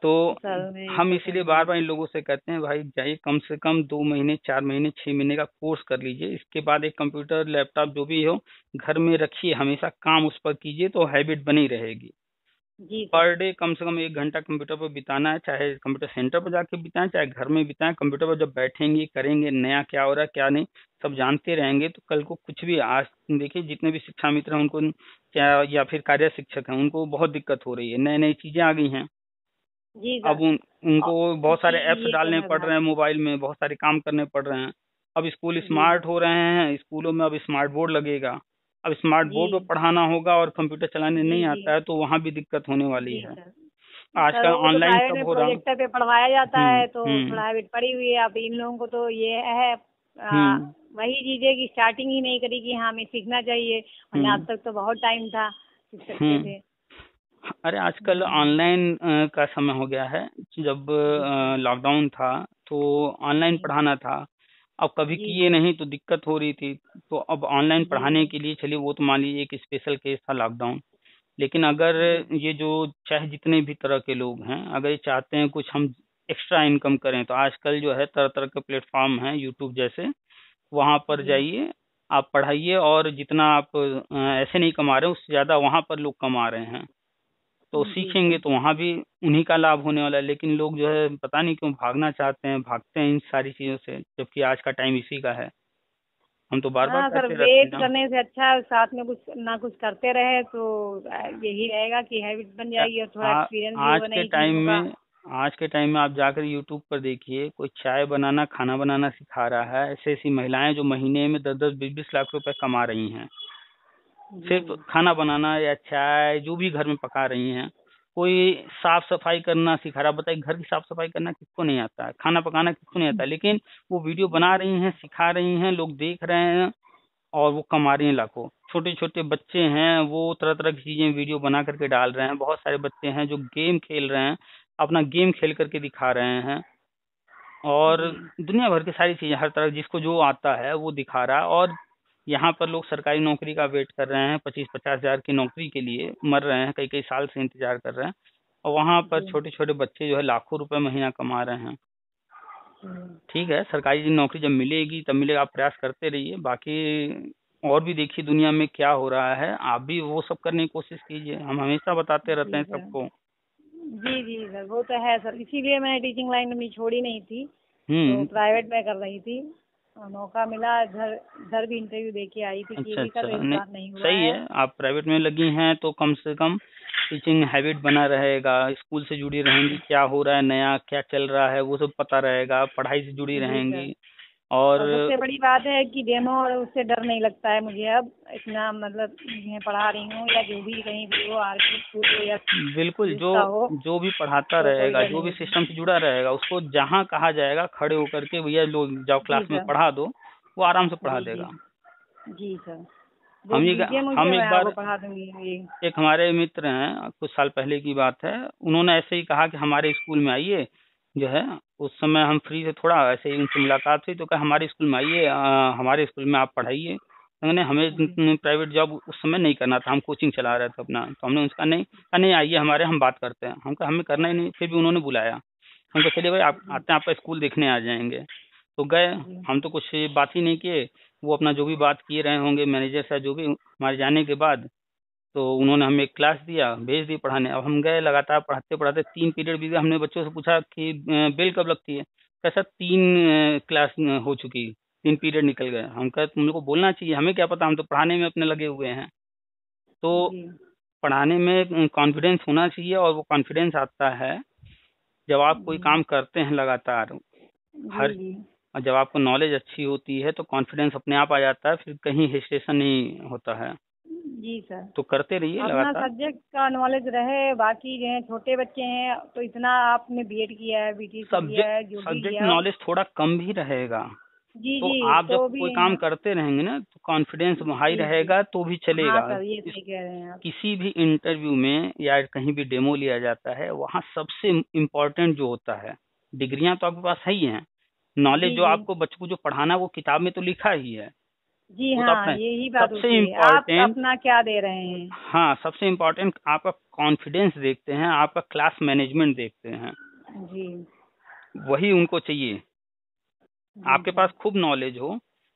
तो सर मैं हम 1% इसीलिए में बार हूँ। बार इन लोगों से कहते हैं, भाई जाइए, कम से कम 2 महीने, 4 महीने, 6 महीने का कोर्स कर लीजिए। इसके बाद एक कंप्यूटर, लैपटॉप जो भी हो, घर में रखिए, हमेशा काम उस पर कीजिए, तो हैबिट बनी रहेगी। जी सर। पर डे कम से कम 1 घंटा कंप्यूटर पर बिताना है, चाहे कंप्यूटर सेंटर पर जाके बिताएं, चाहे घर में बिताएं। कंप्यूटर पर जब बैठेंगे, करेंगे, नया क्या हो रहा है क्या नहीं, सब जानते रहेंगे, तो कल को कुछ भी, आज देखिए जितने भी शिक्षा मित्र हैं उनको, क्या या फिर कार्य शिक्षक हैं, उनको बहुत दिक्कत हो रही है, नई नई चीजें आ गई हैं। जी अब सर। उनको बहुत जी सारे ऐप्स ये तो डालने है पड़ बात। रहे हैं मोबाइल में, बहुत सारे काम करने पड़ रहे हैं। अब स्कूल जी स्मार्ट हो रहे हैं, स्कूलों में अब स्मार्ट बोर्ड लगेगा। अब स्मार्ट जी बोर्ड पर पढ़ाना होगा और कंप्यूटर चलाने जी नहीं जी आता है, तो वहाँ भी दिक्कत होने वाली जी है। सर। सर आजकल वो तो ऑनलाइन प्राइवेट सब में हो रहा। प्रोजेक्टर पे पढ़वाया जाता है तो हम्म। थोड़ा हैबिट पड़ी हुई है। अब इन लोगों को तो ये है हम्म। वही चीज़ है कि स्टार्टिंग ही नहीं करी कि हाँ हमें सीखना चाहिए, वरना आज हम्म। तक तो बहुत टाइम था, सीख सकते हम्म। थे। अरे आजकल ऑनलाइन का समय हो गया है। जब जी सर। लॉकडाउन था तो ऑनलाइन जी पढ़ाना था। अब कभी जी किए जी नहीं तो दिक्कत हो रही थी। तो अब ऑनलाइन जी पढ़ाने सर। के लिए, चलिए वो तो मान लीजिए एक स्पेशल केस था लॉकडाउन। लेकिन अगर जी ये जो, चाहे जितने भी तरह के लोग हैं, अगर ये चाहते हैं कुछ हम एक्स्ट्रा इनकम करें, तो आजकल जो है तरह तरह के प्लेटफॉर्म हैं, यूट्यूब जैसे, वहाँ पर जी जाइए, आप पढ़ाइए, और जितना आप ऐसे नहीं कमा रहे हैं उससे ज़्यादा वहाँ पर लोग कमा रहे हैं। तो जी सीखेंगे सर। तो वहाँ भी उन्हीं का लाभ होने वाला है। लेकिन लोग जो है पता नहीं क्यों भागना चाहते हैं, भागते हैं इन सारी चीज़ों से, जबकि आज का टाइम इसी का है। हम तो बार बार हाँ सर, कहते रहते हैं वेट ना। करने से अच्छा है साथ में कुछ ना कुछ करते रहे तो यही रहेगा कि हैबिट बन जाएगी और थोड़ा एक्सपीरियंस भी आज होगा के नई टाइम चीज़ों का। में, आज के टाइम में आप जाकर यूट्यूब पर देखिए, कोई चाय बनाना, खाना बनाना सिखा रहा है। ऐसी ऐसी महिलाएं जो महीने में 10-10, 20-20 लाख रुपए कमा रही हैं, सिर्फ जी खाना बनाना या चाय जो भी घर में पका रही हैं। कोई साफ सफाई करना सिखा रहा है। बताइए, घर की साफ सफाई करना किसको नहीं आता है, खाना पकाना किसको नहीं आता है, लेकिन वो वीडियो बना रही हैं, सिखा रही हैं, लोग देख रहे हैं, और वो कमा रही हैं लाखों। छोटे छोटे बच्चे हैं, वो तरह तरह की चीजें वीडियो बना करके डाल रहे हैं। बहुत सारे बच्चे हैं जो गेम खेल रहे हैं, अपना गेम खेल करके दिखा रहे हैं। और जी दुनिया भर की सारी चीजें, हर तरह जिसको जो आता है वो दिखा रहा है। और यहाँ पर लोग सरकारी नौकरी का वेट कर रहे हैं, 25-50 हजार की नौकरी के लिए मर रहे हैं, कई कई साल से इंतजार कर रहे हैं। और वहाँ पर जी छोटे छोटे बच्चे जो है लाखों रुपए महीना कमा रहे हैं। हम्म, ठीक है, सरकारी नौकरी जब मिलेगी तब मिलेगा, आप प्रयास करते रहिए। बाकी और भी देखिए दुनिया में क्या हो रहा है, आप भी वो सब करने की कोशिश कीजिए। हम हमेशा बताते रहते जी हैं सर। सबको। जी जी सर, वो तो है सर, इसीलिए मैं टीचिंग लाइन में छोड़ी नहीं थी, तो हम्म। प्राइवेट में कर रही थी। और मौका मिला, इधर इधर भी इंटरव्यू दे के आई थी अच्छा केवी का, तो अच्छा, इस नहीं बार नहीं हुआ सही है। है, आप प्राइवेट में लगी हैं तो कम से कम टीचिंग हैबिट बना रहेगा, स्कूल से जुड़ी रहेंगी, क्या हो रहा है नया, क्या चल रहा है वो सब पता रहेगा, पढ़ाई से जुड़ी जी रहेंगी। सर। और और सबसे बड़ी बात है कि डेमो और उससे डर नहीं लगता है मुझे अब इतना, मतलब मैं पढ़ा रही हूँ या जो भी कहीं भी हो, आरके स्कूल हो या बिल्कुल, जो जिसका हो, जो भी पढ़ाता तो कोई रहेगा, डर जो नहीं भी लगता। सिस्टम से जुड़ा रहेगा, उसको जहाँ कहा जाएगा खड़े होकर के भैया लोग जाओ जी क्लास में सर। पढ़ा दो, वो आराम से पढ़ा जी जी। देगा। जी सर। बुक हम ये दीजिए मुझे, हम मैं एक आपको बार, पढ़ा दूंगी ये। एक हमारे मित्र हैं, कुछ साल पहले की बात है, उन्होंने ऐसे ही कहा कि हमारे स्कूल में आइए, जो है उस समय हम फ्री थे, थोड़ा ऐसे ही उनसे मुलाकात हुई तो कहा हमारे स्कूल में आइए, हमारे स्कूल में आप पढ़ाइए। तो मैंने, जी हमें प्राइवेट जॉब उस समय नहीं करना था, हम कोचिंग चला रहे थे अपना, तो हमने उसका नहीं कहा, नहीं आइए हमारे, हम बात करते हैं। हम कहा हमें करना ही नहीं, फिर भी उन्होंने बुलाया। हम कहा चलिए भाई आप जी आते हैं, आपका स्कूल देखने आ जाएंगे। तो गए, जी हम तो कुछ बात ही नहीं किए, वो अपना जो भी बात किए रहे होंगे मैनेजर से, जो भी हमारे जाने के बाद, तो उन्होंने हमें एक क्लास दिया, भेज दी पढ़ाने। अब हम गए, लगातार पढ़ाते पढ़ाते 3 पीरियड बीत गए। हमने बच्चों से पूछा कि बेल कब लगती है? कैसा 3 क्लास हो चुकी, 3 पीरियड निकल गए। हम कहे तुम लोग को बोलना चाहिए, हमें क्या पता, हम तो पढ़ाने में अपने लगे हुए हैं। तो जी पढ़ाने में कॉन्फिडेंस होना चाहिए, और वो कॉन्फिडेंस आता है जब आप कोई जी काम करते हैं लगातार। जी हर जी जब आपको नॉलेज अच्छी होती है तो कॉन्फिडेंस अपने आप आ जाता है, फिर कहीं हेजिटेशन नहीं होता है। जी सर। तो करते रहिए अपना लगातार। सब्जेक्ट का नॉलेज रहे, बाकी जो है छोटे बच्चे हैं तो इतना आपने बीएड किया है, बीटीसी किया सब्जेक्ट है, जो भी सब्जेक्ट किया हो। नॉलेज थोड़ा कम भी रहेगा, जी तो जी, आप जब तो भी कोई काम करते रहेंगे ना तो कॉन्फिडेंस हाई जी जी। रहेगा तो भी हाँ चलेगा। सर, ये इस सही कह रहे हैं आप। किसी भी इंटरव्यू में या कहीं भी डेमो लिया जाता है, वहाँ सबसे इम्पोर्टेंट जो होता है, डिग्रियां तो आपके पास है ही हैं, नॉलेज जी जो जी आपको बच्चों को जो पढ़ाना वो किताब में तो लिखा ही है, जी। वो तो हाँ, अपना यही बात सबसे होती है, आप इम्पोर्टेंट। अपना क्या दे रहे हैं। हाँ, सबसे इम्पोर्टेंट आपका कॉन्फिडेंस देखते हैं, आपका क्लास मैनेजमेंट देखते हैं, जी वही उनको चाहिए। जी आपके सर। पास खूब नॉलेज हो,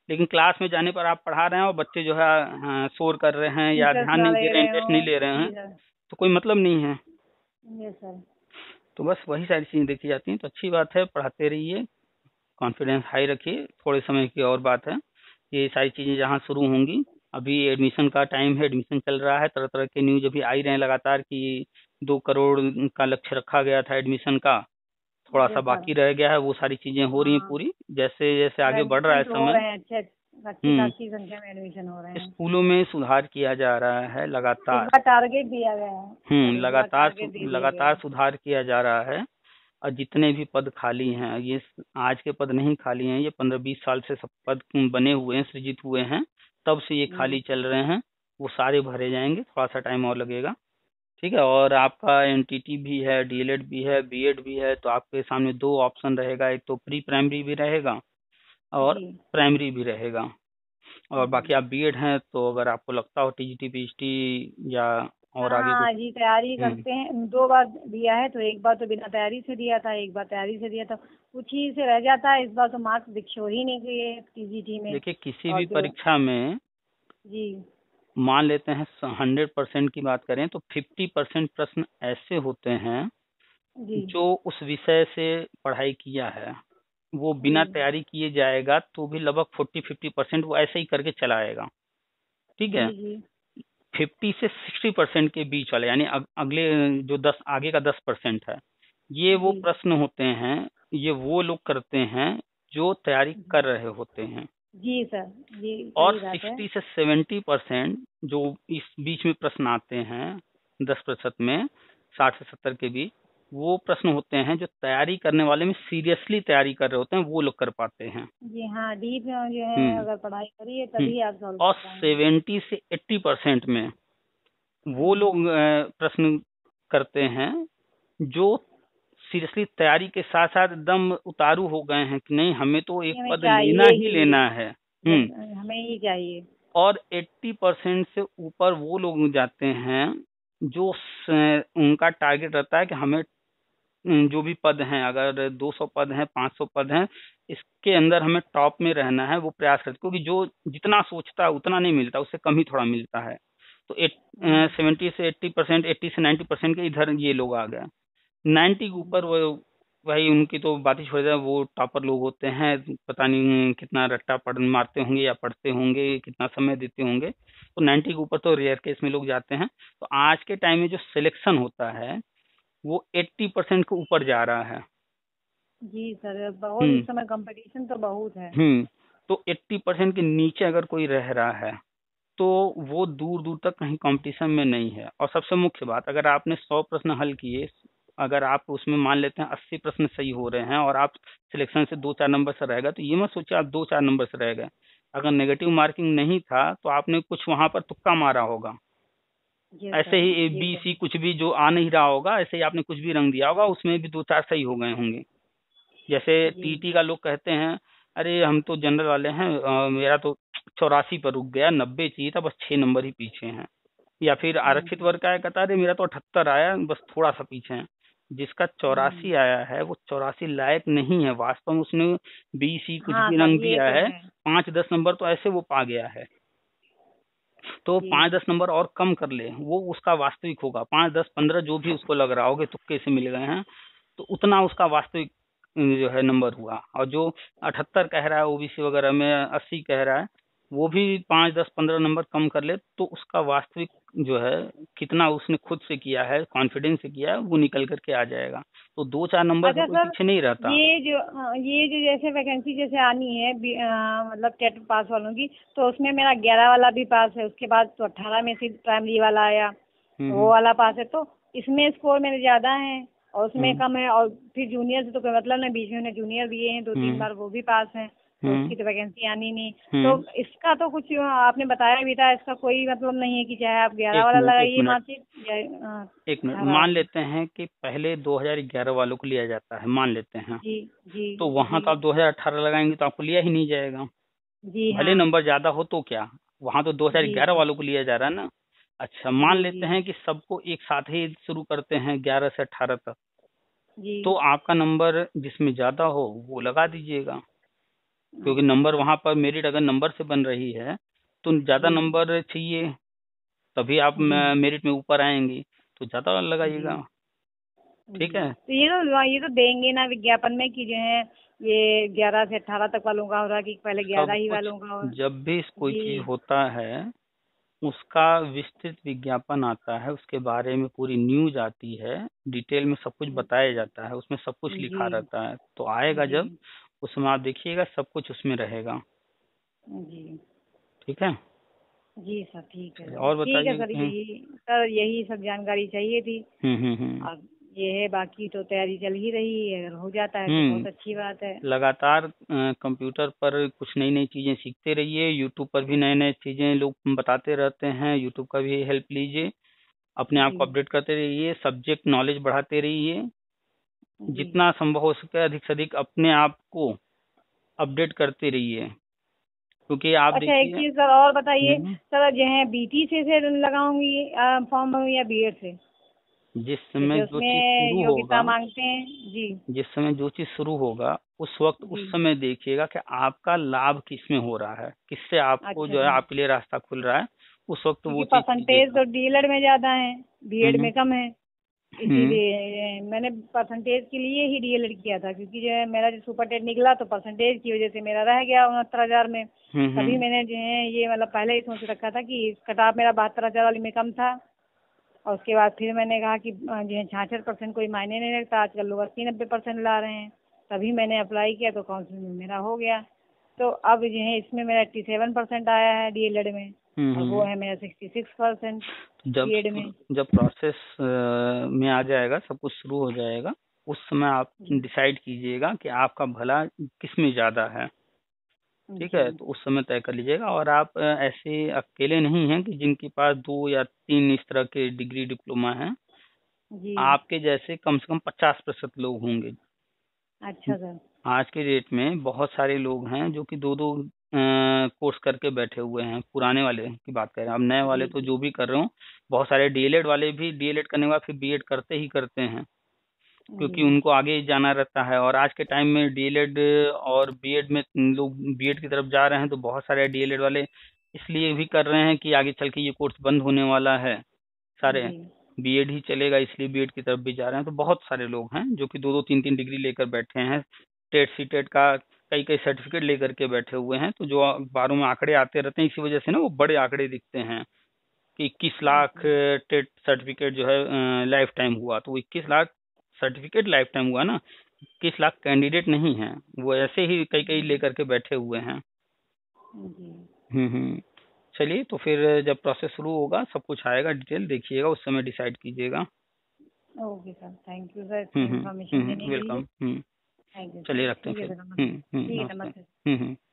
लेकिन क्लास में जाने पर आप पढ़ा रहे हैं और बच्चे जो है शोर कर रहे हैं या इंटरेस्ट ध्यान ना नहीं ले दे रहे हैं, रहे इंटरेस्ट नहीं हो। ले रहे हैं, जी सर। तो कोई मतलब नहीं है। ये सर। तो बस वही सारी चीजें देखी जाती हैं। तो अच्छी बात है, पढ़ाते रहिए, कॉन्फिडेंस हाई रखिए। थोड़े समय की और बात है, ये सारी चीजें जहाँ शुरू होंगी, अभी एडमिशन का टाइम है, एडमिशन चल रहा है, तरह तरह के न्यूज अभी आ ही रहे हैं लगातार कि 2 करोड़ का लक्ष्य रखा गया था एडमिशन का, थोड़ा सा ये सर। बाकी रह गया है, वो सारी चीजें हो रही हैं हाँ, पूरी, जैसे जैसे और आगे बढ़ रहा एडमिशन है तो हो समय। रहे हैं, अच्छे अच्छी हम्म खासी संख्या में एडमिशन हो रहे हैं। स्कूलों में सुधार किया जा रहा है इस लगातार। बार टारगेट दिया गया है सर, इस बार टारगेट दे दिया गया लगातार है। सुधार किया जा रहा है। और जितने भी पद खाली हैं, ये आज के पद नहीं खाली हैं, ये 15-20 साल से सब पद बने हुए हैं, सृजित हुए हैं, तब से ये खाली चल रहे हैं। वो सारे भरे जाएंगे, थोड़ा सा टाइम और लगेगा। ठीक है, और आपका एनटीटी भी है, डीएलएड भी है, बीएड भी है, तो आपके सामने 2 ऑप्शन रहेगा, एक तो प्री प्राइमरी भी रहेगा और जी प्राइमरी भी रहेगा। और जी। बाकी आप बीएड हैं तो अगर आपको लगता हो टीजीटी पीएचडी या और आगे कुछ। हाँ जी, तैयारी हम्म करते हैं, 2 बार दिया है, तो एक बार तो बिना तैयारी से दिया था, एक बार तैयारी से दिया था, कुछ ही से रह जाता है। इस बार तो मार्क्स दिखे ही नहीं गए टीजीटी में। देखिए, किसी और भी जो परीक्षा में जी मान लेते हैं 100% की बात करें तो 50% प्रश्न ऐसे होते हैं जी जो उस विषय से पढ़ाई किया है, वो जी बिना तैयारी किए जाएगा तो भी लगभग 40-50% वो ऐसे ही करके चला आएगा। ठीक जी है, जी 50 से 60% के बीच वाले, यानी अगले जो 10 आगे का 10% है, ये वो जी प्रश्न होते हैं, ये वो लोग करते हैं जो तैयारी कर रहे होते हैं। जी सर। जी, और सही बात है। 60 से 70% जो इस बीच में प्रश्न आते हैं, 10% में 60 से 70 के बीच, वो प्रश्न होते हैं जो तैयारी करने वाले में सीरियसली तैयारी कर रहे होते हैं, वो लोग कर पाते हैं। जी हाँ, डीप में जो है हम्म अगर पढ़ाई करिए हम्म तभी आप सॉल्व और कर पाएंगे। 70 से 80% में वो जी, लोग प्रश्न करते हैं जो सीरियसली तैयारी के साथ साथ एकदम उतारू हो गए हैं कि नहीं, हमें तो एक ये हमें पद लेना चाहिए ही ही, लेना है। हमें ही चाहिए। और 80% से ऊपर वो लोग जाते हैं जो उनका टारगेट रहता है कि हमें जो भी पद हैं, अगर 200 पद हैं, 500 पद हैं, इसके अंदर हमें टॉप में रहना है, वो प्रयास करते, क्योंकि जो जितना सोचता है उतना नहीं मिलता, उससे कम ही थोड़ा मिलता है। तो 70 से 80%, 80 से 90% के इधर ये लोग आ गए। 90 के ऊपर वो, भाई उनकी तो बात ही छोड़ दें, वो टॉपर लोग होते हैं, पता नहीं कितना रट्टा पढ़ मारते होंगे या पढ़ते होंगे, कितना समय देते होंगे। तो 90 के ऊपर तो रेयर केस में लोग जाते हैं। तो आज के टाइम में जो सिलेक्शन होता है वो 80% के ऊपर जा रहा है। जी सर, बहुत इस हम्म समय कंपटीशन तो बहुत है। तो 80% के नीचे अगर कोई रह रहा है तो वो दूर दूर तक कहीं कंपटीशन में नहीं है। और सबसे मुख्य बात, अगर आपने 100 प्रश्न हल किए, अगर आप उसमें मान लेते हैं 80 प्रश्न सही हो रहे हैं और आप सिलेक्शन से 2-4 नंबर से रह गए, तो ये मत सोचिए आप 2-4 नंबर से रह गए। अगर नेगेटिव मार्किंग नहीं था तो आपने कुछ वहां पर तुक्का मारा होगा। ये ऐसे सर, ही ए ये बी तो सी कुछ भी जो आ नहीं रहा होगा, ऐसे ही आपने कुछ भी रंग दिया होगा, उसमें भी 2-4 सही हो गए होंगे। जैसे जी। टीटी का लोग कहते हैं, अरे हम तो जनरल वाले हैं, मेरा तो 84 पर रुक गया, 90 चाहिए था, बस 6 नंबर ही पीछे हैं। या फिर आरक्षित हम्म, वर्ग का है, कहता है अरे मेरा तो 78 आया, बस थोड़ा सा पीछे है। जिसका 84 हम्म। आया है वो 84 लायक नहीं है वास्तव में, उसने बी सी कुछ हाँ भी सर, रंग ये दिया तो है, है। 5-10 नंबर तो ऐसे वो पा गया है। तो जी। 5-10 नंबर और कम कर ले, वो उसका वास्तविक होगा। 5-10-15 जो भी उसको लग रहा होगा तुक्के से मिल गए हैं, तो उतना उसका वास्तविक जो है नंबर हुआ। और जो 78 कह रहा है ओबीसी वगैरह में, 80 कह रहा है, वो भी 5-10-15 नंबर कम कर ले तो उसका वास्तविक जो है कितना उसने खुद से किया है, कॉन्फिडेंस से किया है, वो निकल करके आ जाएगा। तो 2-4 नंबर से अच्छा कोई सर, पीछे नहीं रहता। ये जो जैसे वैकेंसी जैसे आनी है मतलब टेट पास वालों की, तो उसमें मेरा 11 वाला भी पास है, उसके बाद तो 18 में से प्राइमरी वाला आया, हम्म तो वो हम्म वाला पास है। तो इसमें स्कोर मेरे ज्यादा है और उसमें हम्म कम है, और फिर जूनियर से तो कोई मतलब नहीं, बीच में उन्हें जूनियर दिए हैं 2-3 हम्म बार, वो भी पास है, तो हम्म उसकी तो वैकेंसी आनी नहीं। तो हम्म। इसका तो कुछ आपने बताया भी था, इसका कोई मतलब नहीं है कि चाहे आप 11 एक वाला मिनट एक लगाइए मिनट मार्कशीट या एक मिनट, 18 मान वाला। लेते हैं कि पहले 2011 वालों को लिया जाता है, मान लेते हैं। जी। जी। तो वहां जी। तो आप 2018 लगाएंगे तो आपको लिया ही नहीं जाएगा। जी भले हाँ। नंबर ज्यादा हो तो क्या, वहां तो जी 2011 सर। वालों को लिया जा रहा है ना। अच्छा, मान जी। जी। लेते हैं कि सबको एक साथ ही शुरू करते हैं 11 से 18 तक। जी। तो आपका नंबर जिसमें ज्यादा हो वो लगा दीजिएगा, क्योंकि नंबर अच्छा। वहां पर मेरिट अगर नंबर से बन रही है तो ज्यादा जी। नंबर चाहिए, तभी आप जी। मेरिट में ऊपर आएंगे, तो ज्यादा जी। लगाइएगा। ठीक जी, है। तो ये तो देंगे ना विज्ञापन में कि जो है ये 11 से 18 तक वालों का हो रहा है, कि पहले 11 सब ही कुछ, वालों का हो। जब भी कोई चीज जी। होता है उसका विस्तृत विज्ञापन आता है, उसके बारे में पूरी न्यूज आती है, डिटेल में सब कुछ बताया जाता है, उसमें सब कुछ जी। लिखा रहता है। तो आएगा जी। जब, उसमें आप देखिएगा सब कुछ उसमें रहेगा। जी। ठीक है। जी सर, ठीक है चलिए, सर, और ठीक है बताइए सर, कहीं। यही सब जानकारी चाहिए थी। हम्म। अब ये है, बाकी तो तैयारी चल ही रही है, अगर हो जाता है तो बहुत हम्म। अच्छी बात है। लगातार कंप्यूटर पर कुछ नई नई चीजें सीखते रहिए, यूट्यूब पर भी नए नए चीजें लोग बताते रहते हैं, यूट्यूब का भी हेल्प लीजिए। अपने आप जी। को अपडेट करते रहिए, सब्जेक्ट नॉलेज बढ़ाते रहिए। जी। जितना संभव हो सके अधिक से अधिक अपने आप को अपडेट करते रहिए, क्योंकि आप अच्छा, एक देखिए। चीज सर और बताइए हम्म, सर, जो है बीटी से लगाऊंगी फॉर्म भरूं या बीएड से? जिस समय जैसे जो चीज उसमें शुरू योग्यता होगा, मांगते हैं। जी। जिस समय जो चीज शुरू होगा उस वक्त जी। उस समय देखिएगा कि आपका लाभ किस में हो रहा है, किससे आपको अच्छा जो है सर, आपके लिए रास्ता खुल रहा है, उस वक्त क्योंकि वो चीज परसेंटेज कीजिएगा। तो डीएलएड में ज्यादा है, बीएड हम्म में कम है, हम्म इसीलिए मैंने परसेंटेज के लिए ही डीएलएड किया था, क्योंकि जो है मेरा जो सुपर टेट निकला तो परसेंटेज की वजह से मेरा रह गया 69,000 में। तभी हम्म मैंने जो है ये मतलब पहले ही सोच रखा था कि कट ऑफ मेरा 72,000 वाली में कम था। और उसके बाद फिर मैंने कहा कि जो है 66% कोई मायने नहीं रखता, आजकल लोग 80-90% ला रहे हैं। तभी मैंने अप्लाई किया तो काउंसिलिंग में मेरा हो गया। तो अब जो है इसमें मेरा 87% आया है डीएलएड में, और वो हम्म। है मेरा 66% जब बीएड में। जब प्रोसेस में आ जाएगा, सब कुछ शुरू हो जाएगा, उस समय आप जी। डिसाइड कीजिएगा कि आपका भला किस में ज्यादा है। ठीक जी। है, तो उस समय तय कर लीजिएगा। और आप ऐसे अकेले नहीं हैं कि जिनके पास 2 या 3 इस तरह के डिग्री डिप्लोमा है। जी। आपके जैसे कम से कम 50% लोग होंगे। अच्छा सर। आज के डेट में बहुत सारे लोग हैं जो कि 2-2 कोर्स करके बैठे हुए हैं। पुराने वाले की बात कर रहे हैं, अब नए वाले जी। तो जो भी कर रहे हो, बहुत सारे डीएलएड वाले भी डीएलएड करने के बाद फिर बीएड करते ही करते हैं, क्योंकि जी। उनको आगे जाना रहता है। और आज के टाइम में डीएलएड और बीएड में लोग बीएड की तरफ जा रहे हैं, तो बहुत सारे डीएलएड वाले इसलिए भी कर रहे हैं कि आगे चल के ये कोर्स बंद होने वाला है, सारे जी। बीएड ही चलेगा, इसलिए बीएड की तरफ भी जा रहे हैं। तो बहुत सारे लोग हैं जो कि 2-2 3-3 डिग्री लेकर बैठे हैं, टेट सीटेट का कई कई सर्टिफिकेट लेकर के बैठे हुए हैं। तो जो अखबारों में आंकड़े आते रहते हैं, इसी वजह से ना वो बड़े आंकड़े दिखते हैं कि 21 लाख टेट सर्टिफिकेट जो है लाइफ टाइम हुआ। तो 21 लाख सर्टिफिकेट लाइफ टाइम हुआ ना, 21 लाख कैंडिडेट नहीं है, वो ऐसे ही कई कई लेकर के बैठे हुए हैं। जी। चलिए, तो फिर जब प्रोसेस शुरू होगा सब कुछ आएगा, डिटेल देखिएगा, उस समय डिसाइड कीजिएगा। Okay sir, thank you sir इतनी इन्फॉर्मेशन देने के लिए। वेलकम। Thank you sir. चलिए रखते हैं ठीक है फिर। सर, नमस्ते। ठीक है, नमस्ते। नमस्ते।